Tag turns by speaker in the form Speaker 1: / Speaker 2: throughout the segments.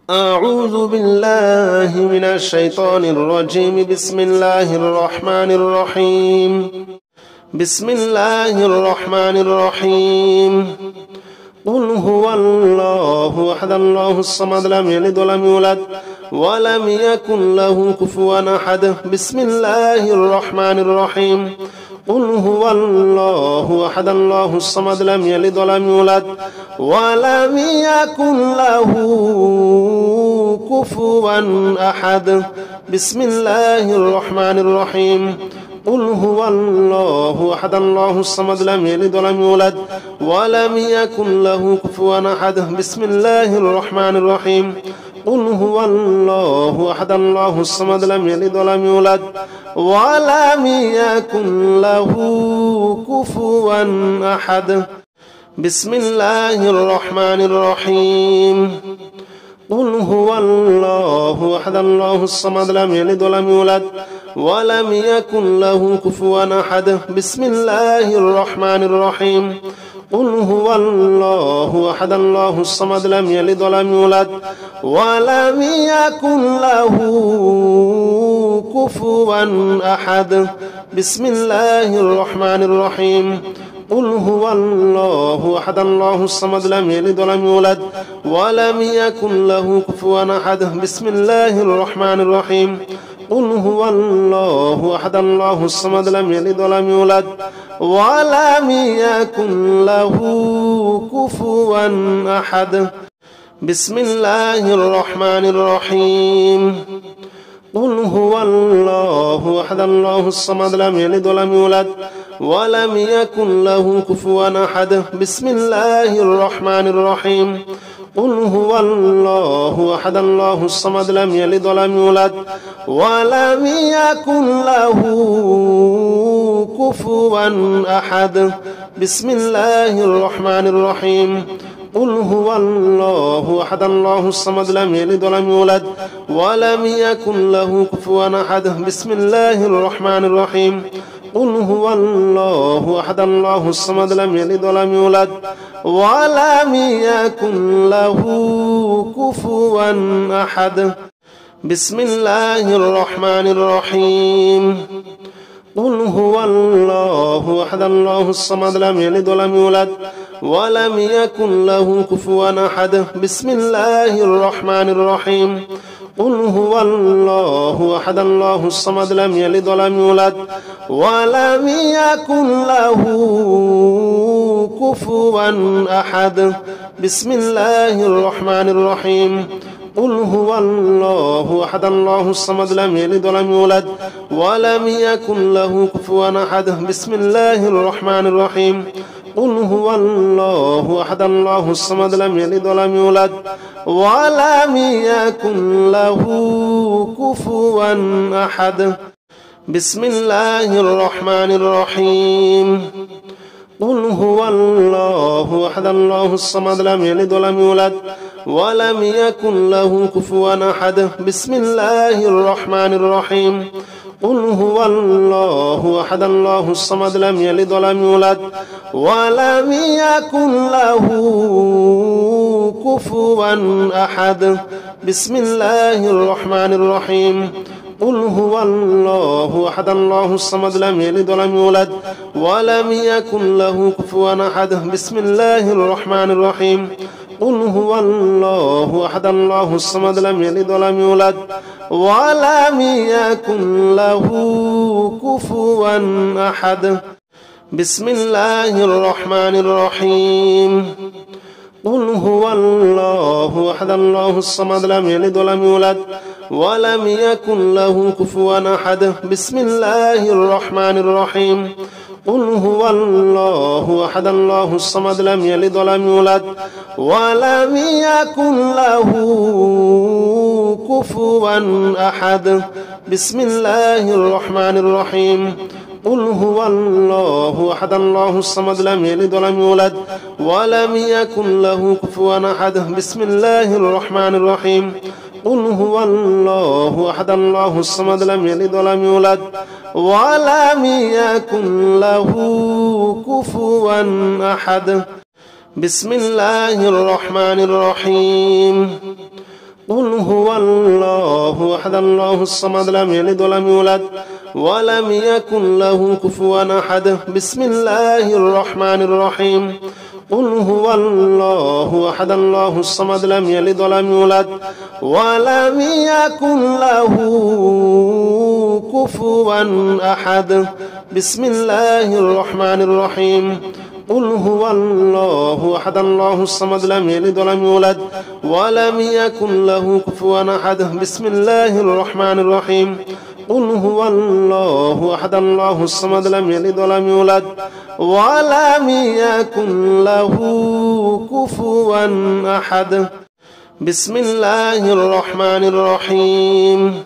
Speaker 1: أعوذ بالله من الشيطان الرجيم. بسم الله الرحمن الرحيم. بسم الله الرحمن الرحيم. قل هو الله أحد الله الصمد لم يلد ولم يولد ولم يكن له كفوا أحد. بسم الله الرحمن الرحيم. قل هو الله أحد الله الصمد لم يلد ولم يولد ولم يكن له كفوا أحد. بسم الله الرحمن الرحيم. قل هو الله أحد الله الصمد لم يلد ولم يولد ولم يكن له كفوا أحد. بسم الله الرحمن الرحيم. قل هو الله أحد الله الصمد لم يلد ولم يولد ولم يكن له كفوا أحد. بسم الله الرحمن الرحيم. قل هو الله أحد الله الصمد لم يلد ولم يولد ولم يكن له كفوا أحد. بسم الله الرحمن الرحيم. قل هو الله أحد الله الصمد لم يلد ولم يولد ولم يكن له كفوا أحد. بسم الله الرحمن الرحيم. قل هو الله أحد الله الصمد لم يلد ولم يولد ولم يكن له كفوا أحد. بسم الله الرحمن الرحيم. قل هو الله أحد الله الصمد لم يلد ولم يولد ولم يكن له كفوا أحد. بسم الله الرحمن الرحيم. قل هو الله أحد الله الصمد لم يلد ولم يولد ولم يكن له كفوا أحد. بسم الله الرحمن الرحيم. قل هو الله أحد الله الصمد لم يلد ولم يولد ولم يكن له كفوا أحد. بسم الله الرحمن الرحيم. قل هو الله أحد الله الصمد لم يلد ولم يولد ولم يكن له كفوا أحد. بسم الله الرحمن الرحيم. قل هو الله أحد الله الصمد لم يلد ولم يولد ولم يكن له كفوا أحد. بسم الله الرحمن الرحيم. قل هو الله أحد الله الصمد لم يلد ولم يولد ولم يكن له كفوا أحد. بسم الله الرحمن الرحيم. قل هو الله أحد الله الصمد لم يلد ولم يولد ولم يكن له كفوا أحد. بسم الله الرحمن الرحيم. قل هو الله أحد الله الصمد لم يلد ولم يولد ولم يكن له كفوا أحد. بسم الله الرحمن الرحيم. قل هو الله أحد الله الصمد لم يلد ولم يولد ولم يكن له كفوا أحد. بسم الله الرحمن الرحيم. قل هو الله أحد الله الصمد لم يلد ولم يولد ولم يكن له كفوا أحد. بسم الله الرحمن الرحيم. قل هو الله أحد الله الصمد لم يلد ولم يولد ولم يكن له كفوا أحد. بسم الله الرحمن الرحيم. قل هو الله أحد الله الصمد لم يلد ولم يولد ولم يكن له كفوا أحد. بسم الله الرحمن الرحيم. قل هو الله أحد الله الصمد لم يلد ولم يولد ولم يكن له كفوا أحد. بسم الله الرحمن الرحيم. قل هو الله أحد الله الصمد لم يلد ولم يولد ولم يكن له كفوا أحد. بسم الله الرحمن الرحيم. قل هو الله أحد الله الصمد لم يلد ولم يولد ولم يكن له كفوا أحد. بسم الله الرحمن الرحيم. قل هو الله أحد الله الصمد لم يلد ولم يولد ولم يكن له كفوا أحد. بسم الله الرحمن الرحيم. قل هو الله أحد الله الصمد لم يلد ولم يولد ولم يكن له كفوا أحد. بسم الله الرحمن الرحيم. قل هو الله أحد الله الصمد لم يلد ولم يولد ولم يكن له كفوا أحد بسم الله الرحمن الرحيم قل هو الله أحد الله الصمد لم يلد ولم يولد ولم يكن له كفوا أحد بسم الله الرحمن الرحيم قل هو الله أحد الله الصمد لم يلد ولم يولد ولم يكن له كفوا أحد بسم الله الرحمن الرحيم قل هو الله أحد الله الصمد لم يلد ولم يولد ولم يكن له كفوا أحد بسم الله الرحمن الرحيم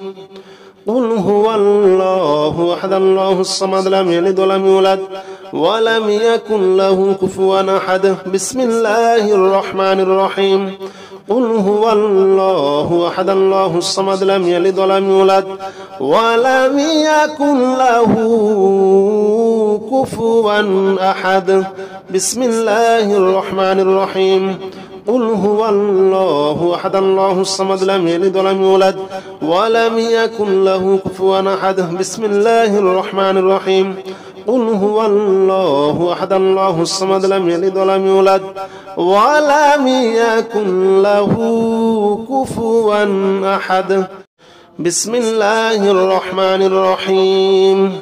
Speaker 1: قل هو الله أحد الله الصمد لم يلد ولم يولد ولم يكن له كفوا أحد بسم الله الرحمن الرحيم قل هو الله أحد الله الصمد لم يلد ولم يولد ولم يكن له كفوا أحد بسم الله الرحمن الرحيم قل هو الله أحد الله الصمد لم يلد ولم يولد ولم يكن له كفوا أحد بسم الله الرحمن الرحيم قل هو الله أحد الله الصمد لم يلد ولم يولد ولم يكن له كفوا أحد بسم الله الرحمن الرحيم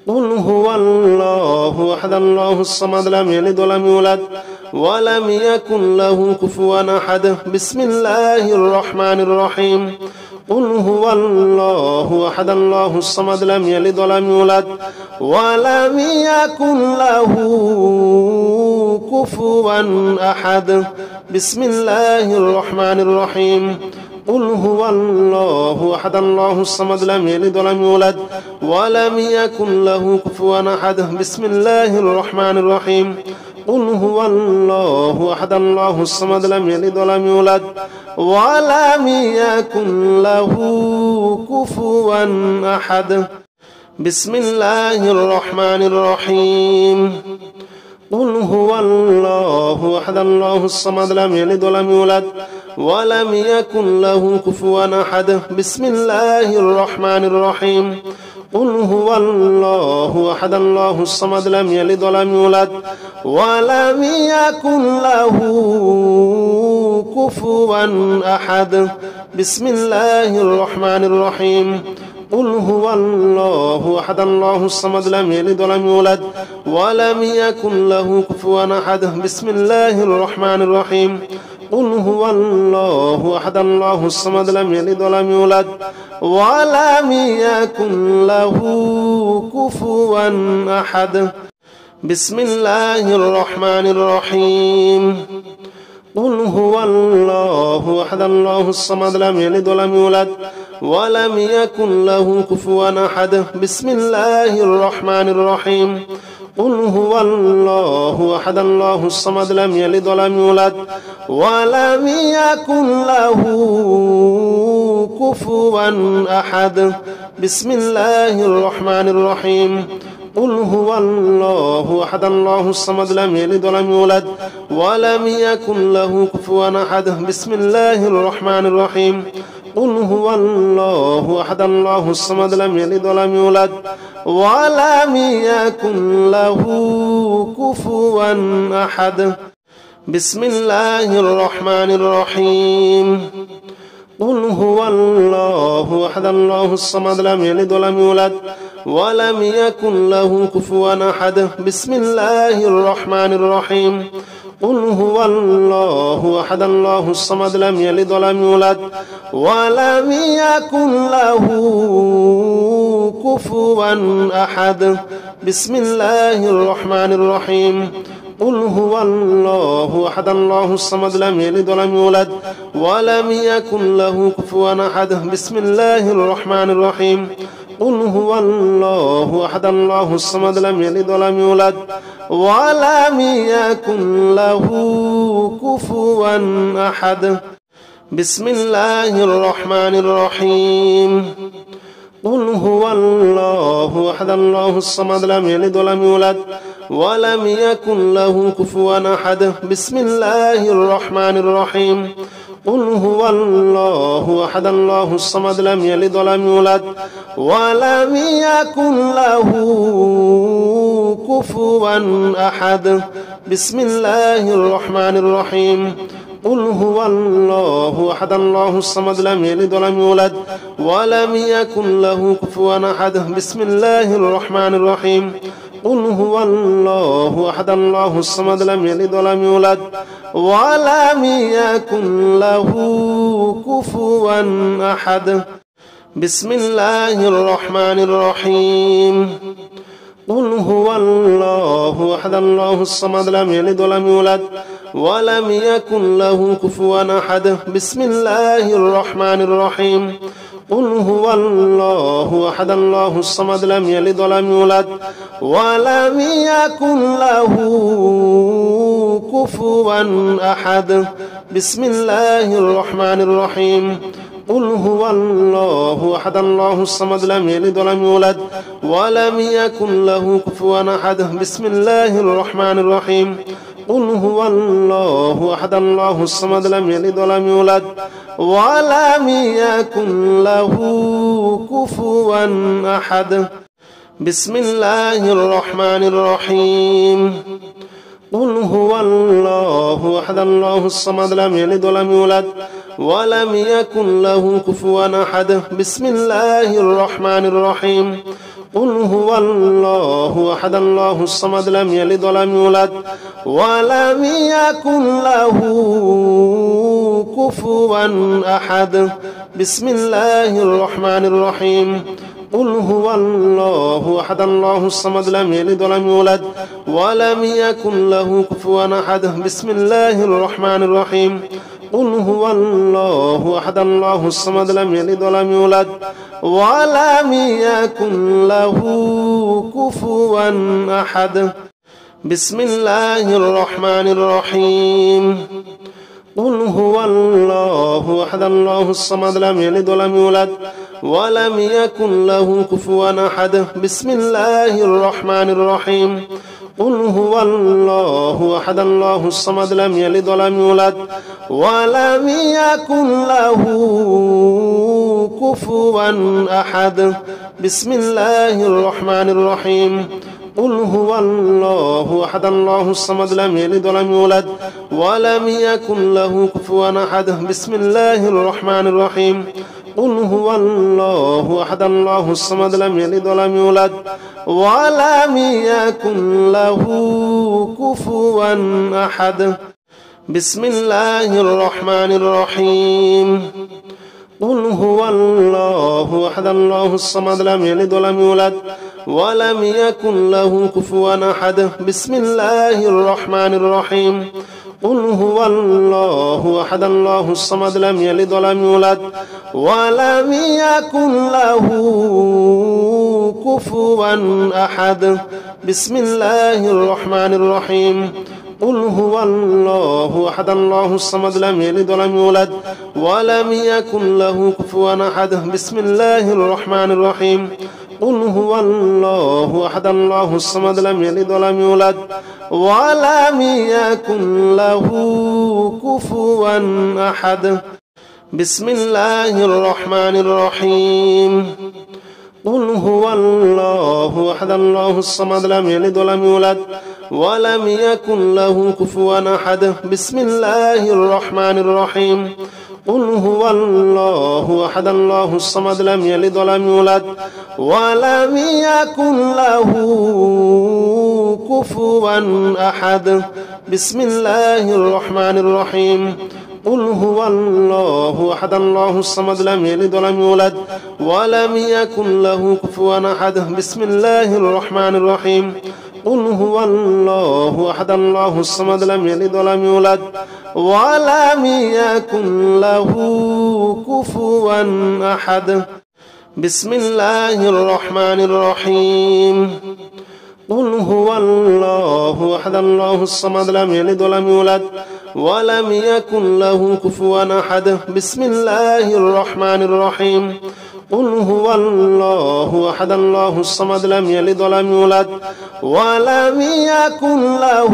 Speaker 1: قل هو الله أحد الله الصمد لم يلد ولم يولد ولم يكن له كفوا أحد بسم الله الرحمن الرحيم قل هو الله أحد الله الصمد لم يلد ولم يولد ولم يكن له كفوا أحد بسم الله الرحمن الرحيم قل هو الله أحد الله الصمد لم يلد ولم يولد ولم يكن له كفوا أحد بسم الله الرحمن الرحيم قل هو الله أحد الله الصمد لم يلد ولم يولد ولم يكن له كفوا أحد بسم الله الرحمن الرحيم قل هو الله أحد الله الصمد لم يلد ولم يولد ولم يكن له كفوا أحد بسم الله الرحمن الرحيم قل هو الله أحد الله الصمد لم يلد ولم يولد ولم يكن له كفوا أحد بسم الله الرحمن الرحيم قل هو الله أحد الله الصمد لم يلد ولم يولد ولم يكن له كفوا أحد بسم الله الرحمن الرحيم قل هو الله أحد الله الصمد لم يلد ولم يولد ولم يكن له كفوا أحد بسم الله الرحمن الرحيم قل هو الله أحد الله الصمد لم يلد ولم يولد ولم يكن له كفوا أحد بسم الله الرحمن الرحيم قل هو الله أحد الله الصمد لم يلد ولم يولد ولم يكن له كفوا أحد بسم الله الرحمن الرحيم قل هو الله أحد الله الصمد لم يلد ولم يولد ولم يكن له كفوا أحد بسم الله الرحمن الرحيم قل هو الله أحد الله الصمد لم يلد ولم يولد ولم يكن له كفوا أحد بسم الله الرحمن الرحيم قل هو الله أحد الله الصمد لم يلد ولم يولد ولم يكن له كفوا أحد بسم الله الرحمن الرحيم قل هو الله أحد الله الصمد لم يلد ولم يولد ولم يكن له كفوا أحد بسم الله الرحمن الرحيم قل هو الله أحد الله الصمد لم يلد ولم يولد ولم يكن له كفوا أحد بسم الله الرحمن الرحيم قل هو الله أحد الله الصمد لم يلد ولم يولد ولم يكن له كفوا أحد بسم الله الرحمن الرحيم قل هو الله أحد الله الصمد لم يلد ولم يولد ولم يكن له كفوا أحد بسم الله الرحمن الرحيم قل هو الله أحد الله الصمد لم يلد ولم يولد ولم يكن له كفوا أحد بسم الله الرحمن الرحيم قل هو الله أحد الله الصمد لم يلد ولم يولد ولم يكن له كفوا أحد بسم الله الرحمن الرحيم قل هو الله أحد الله الصمد لم يلد ولم يولد ولم يكن له كفوا أحد بسم الله الرحمن الرحيم قل هو الله أحد الله الصمد لم يلد ولم يولد ولم يكن له كفوا أحد بسم الله الرحمن الرحيم قل هو الله أحد الله الصمد لم يلد ولم يولد ولم يكن له كفوا أحد بسم الله الرحمن الرحيم قل هو الله أحد الله الصمد لم يلد ولم يولد ولم يكن له كفوا أحد بسم الله الرحمن الرحيم قل هو الله أحد الله الصمد لم يلد ولم يولد ولم يكن له كفوا أحد بسم الله الرحمن الرحيم قل هو الله أحد الله الصمد لم يلد ولم يولد ولم يكن له كفوا أحد بسم الله الرحمن الرحيم قل هو الله أحد الله الصمد لم يلد ولم يولد ولم يكن له كفوا أحد بسم الله الرحمن الرحيم قل هو الله أحد الله الصمد لم يلد ولم يولد ولم يكن له كفوا أحد بسم الله الرحمن الرحيم قل هو الله أحد الله الصمد لم يلد ولم يولد ولم يكن له كفوا أحد بسم الله الرحمن الرحيم قل هو الله أحد الله الصمد لم يلد ولم يولد ولم يكن له كفوا أحد بسم الله الرحمن الرحيم قل هو الله أحد الله الصمد لم يلد ولم يولد ولم يكن له كفوا أحد بسم الله الرحمن الرحيم قل هو الله أحد الله الصمد لم يلد ولم يولد ولم يكن له كفوا أحد بسم الله الرحمن الرحيم قل هو الله أحد الله الصمد لم يلد ولم يولد ولم يكن له كفوا أحد بسم الله الرحمن الرحيم قل هو الله أحد الله الصمد لم يلد ولم يولد ولم يكن له كفوا أحد بسم الله الرحمن الرحيم قل هو الله أحد الله الصمد لم يلد ولم يولد ولم يكن له كفوا أحد بسم الله الرحمن الرحيم قل هو الله أحد الله الصمد لم يلد ولم يولد ولم يكن له كفوا أحد بسم الله الرحمن الرحيم قل هو الله أحد الله الصمد لم يلد ولم يولد ولم يكن له كفوا أحد بسم الله الرحمن الرحيم قل هو الله أحد الله الصمد لم يلد ولم يولد ولم يكن له كفوا أحد بسم الله الرحمن الرحيم قل هو الله أحد الله الصمد لم يلد ولم يولد ولم يكن له كفوا أحد بسم الله الرحمن الرحيم قل هو الله أحد الله الصمد لم يلد ولم يولد ولم يكن له كفوا أحد بسم الله الرحمن الرحيم قل هو الله أحد الله الصمد لم يلد ولم يولد ولم يكن له كفوا أحد بسم الله الرحمن الرحيم قل هو الله أحد الله الصمد لم يلد ولم يولد ولم يكن له كفوا أحد بسم الله الرحمن الرحيم قل هو الله أحد الله الصمد لم يلد ولم يولد ولم يكن له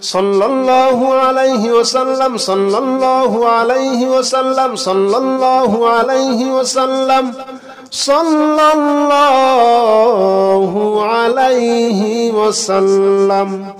Speaker 1: সাল্লাল্লাহু আলাইহি ওয়াসাল্লাম সাল্লাল্লাহু আলাইহি ওয়াসাল্লাম সাল্লাল্লাহু আলাইহি ওয়াসাল্লাম সাল্লাল্লাহু আলাইহি ওয়াসাল্লাম।